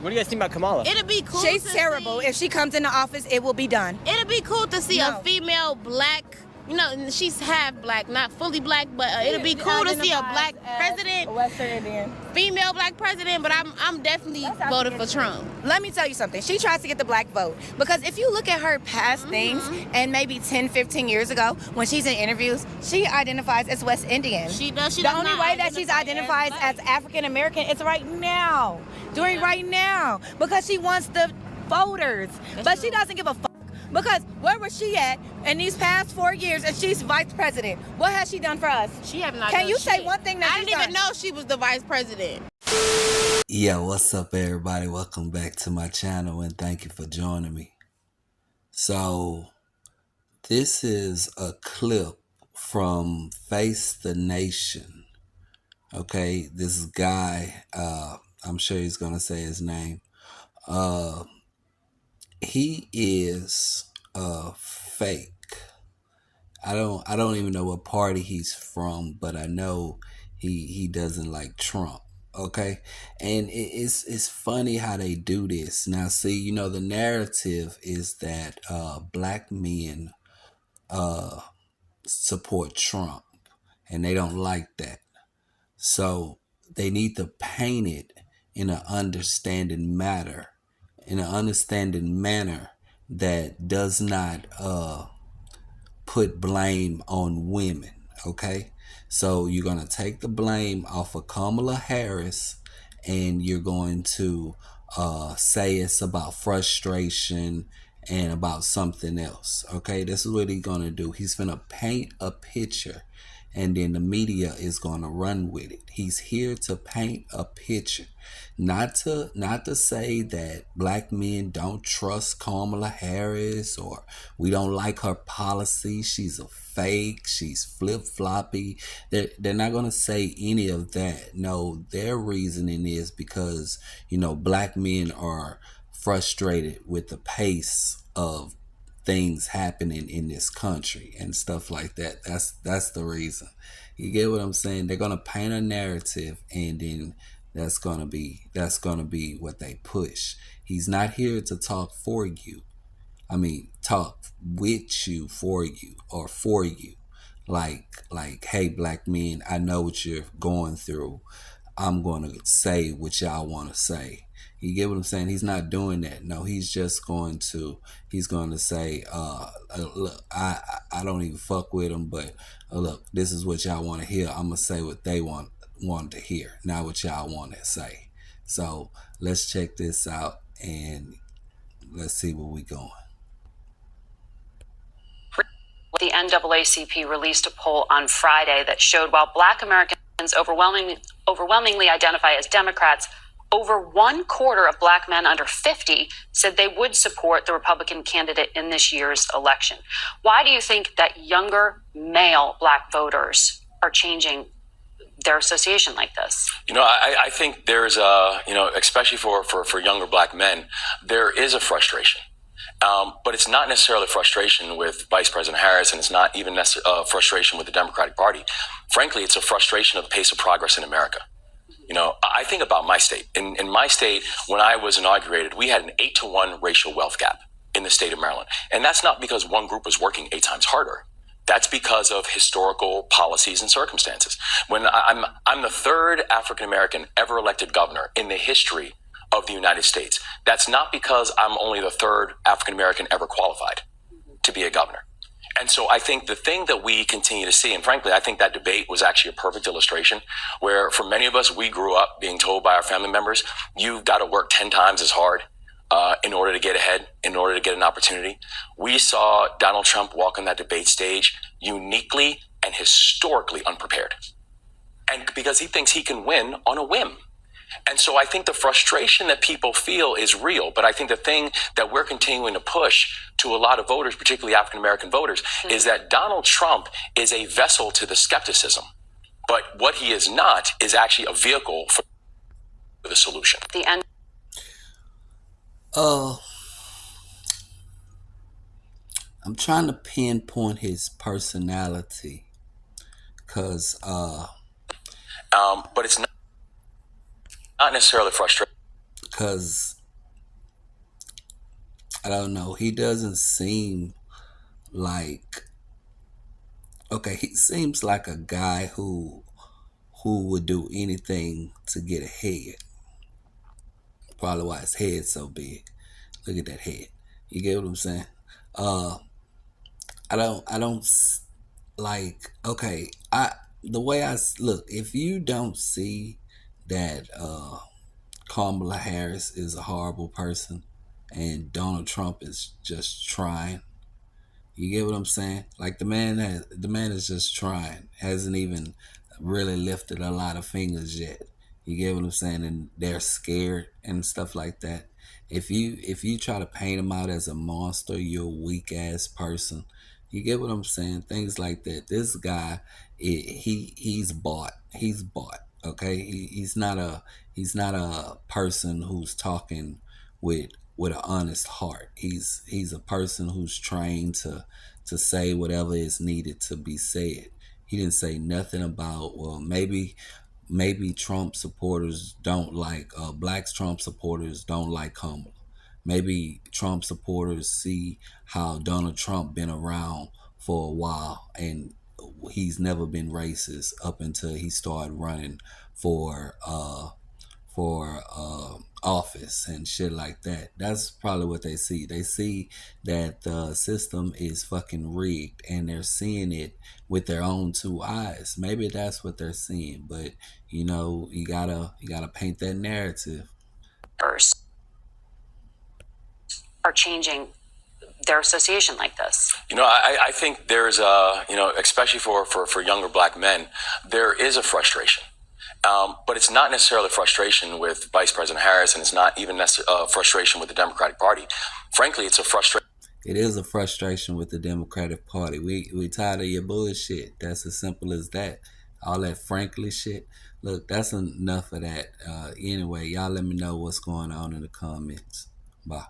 What do you guys think about Kamala? It'd be cool. She's terrible. If she comes into office, it will be done. It'd be cool to see a female black. You know, she's half black, not fully black, but it'd be cool to see a black president, Western Indian. female black president. But I'm definitely voting for Trump. Let me tell you something. She tries to get the black vote. Because if you look at her past things, and maybe 10, 15 years ago, when she's in interviews, she identifies as West Indian. She does. The only way that she's identified as African American is right now. Right now. Because she wants the voters. But she doesn't give a fuck. Because where was she at in these past 4 years and she's vice president? What has she done for us? She have not. Can done you shit. say one thing that I didn't even know she was the vice president. Yo, what's up, everybody? Welcome back to my channel and thank you for joining me. So, this is a clip from Face the Nation. Okay, this guy, I'm sure he's gonna say his name. He is fake. I don't even know what party he's from, but I know he doesn't like Trump. Okay, and it's funny how they do this. Now, see, you know, the narrative is that black men support Trump, and they don't like that. So they need to paint it in an understanding manner, that does not put blame on women. Okay, so you're gonna take the blame off of Kamala Harris, and you're going to say it's about frustration and about something else. Okay, this is what he's gonna do. He's gonna paint a picture, and then the media is going to run with it. He's here to paint a picture, not to say that black men don't trust Kamala Harris or we don't like her policy. She's a fake. She's flip-floppy. They're not going to say any of that. No, their reasoning is because, you know, black men are frustrated with the pace of things happening in this country and stuff like that. That's the reason. You get what I'm saying? They're gonna paint a narrative, and then that's gonna be what they push. He's not here to talk for you. I mean, talk with you, for you, or for you. Like, hey, black men, I know what you're going through. I'm gonna say what y'all want to say. You get what I'm saying? He's not doing that. No, he's just going to say, look, I don't even fuck with them, but look, this is what y'all want to hear. I'm going to say what they want to hear, not what y'all want to say. So let's check this out and let's see where we going. The NAACP released a poll on Friday that showed while Black Americans overwhelmingly identify as Democrats, over 1/4 of Black men under 50 said they would support the Republican candidate in this year's election. Why do you think that younger male Black voters are changing their association like this? You know, I think there's especially for younger Black men, there is a frustration. But it's not necessarily frustration with Vice President Harris, and it's not even frustration with the Democratic Party. Frankly, it's a frustration of the pace of progress in America. You know, I think about my state. In my state, when I was inaugurated, we had an 8-to-1 racial wealth gap in the state of Maryland. And that's not because one group was working 8 times harder. That's because of historical policies and circumstances. When I'm the third African-American ever elected governor in the history of the United States. That's not because I'm only the third African-American ever qualified to be a governor. And so I think the thing that we continue to see, and frankly, I think that debate was actually a perfect illustration where for many of us, we grew up being told by our family members, you've got to work 10 times as hard in order to get ahead, in order to get an opportunity. We saw Donald Trump walk on that debate stage uniquely and historically unprepared. And because he thinks he can win on a whim. And so I think the frustration that people feel is real. But I think the thing that we're continuing to push to a lot of voters, particularly African-American voters, is that Donald Trump is a vessel to the skepticism. But what he is not is actually a vehicle for the solution. The end. I'm trying to pinpoint his personality because but it's not necessarily frustrating. Cause I don't know, he doesn't seem like, okay, he seems like a guy who would do anything to get ahead. Probably why his head's so big. Look at that head. You get what I'm saying? I don't like, okay, the way I look, if you don't see that Kamala Harris is a horrible person and Donald Trump is just trying, you get what I'm saying? Like the man is just trying, hasn't even really lifted a lot of fingers yet. You get what I'm saying? And they're scared and stuff like that. If you try to paint him out as a monster, you're a weak ass person. You get what I'm saying? Things like that. This guy, he's bought. He's bought. Okay, he's not a person who's talking with an honest heart. He's a person who's trained to say whatever is needed to be said. He didn't say nothing about, well, maybe Trump supporters don't like, black Trump supporters don't like Kamala. Maybe Trump supporters see how Donald Trump been around for a while and he's never been racist up until he started running for office and shit like that. That's probably what they see. They see that the system is fucking rigged and they're seeing it with their own two eyes. Maybe that's what they're seeing, but you know, you gotta paint that narrative. Are changing their association like this. You know, I think there's a, you know, especially for younger black men, there is a frustration. But it's not necessarily frustration with Vice President Harris, and it's not even necessarily frustration with the Democratic Party. Frankly, it's a frustration. It is a frustration with the Democratic Party. We tired of your bullshit. That's as simple as that. All that frankly shit. Look, that's enough of that. Anyway, y'all let me know what's going on in the comments. Bye.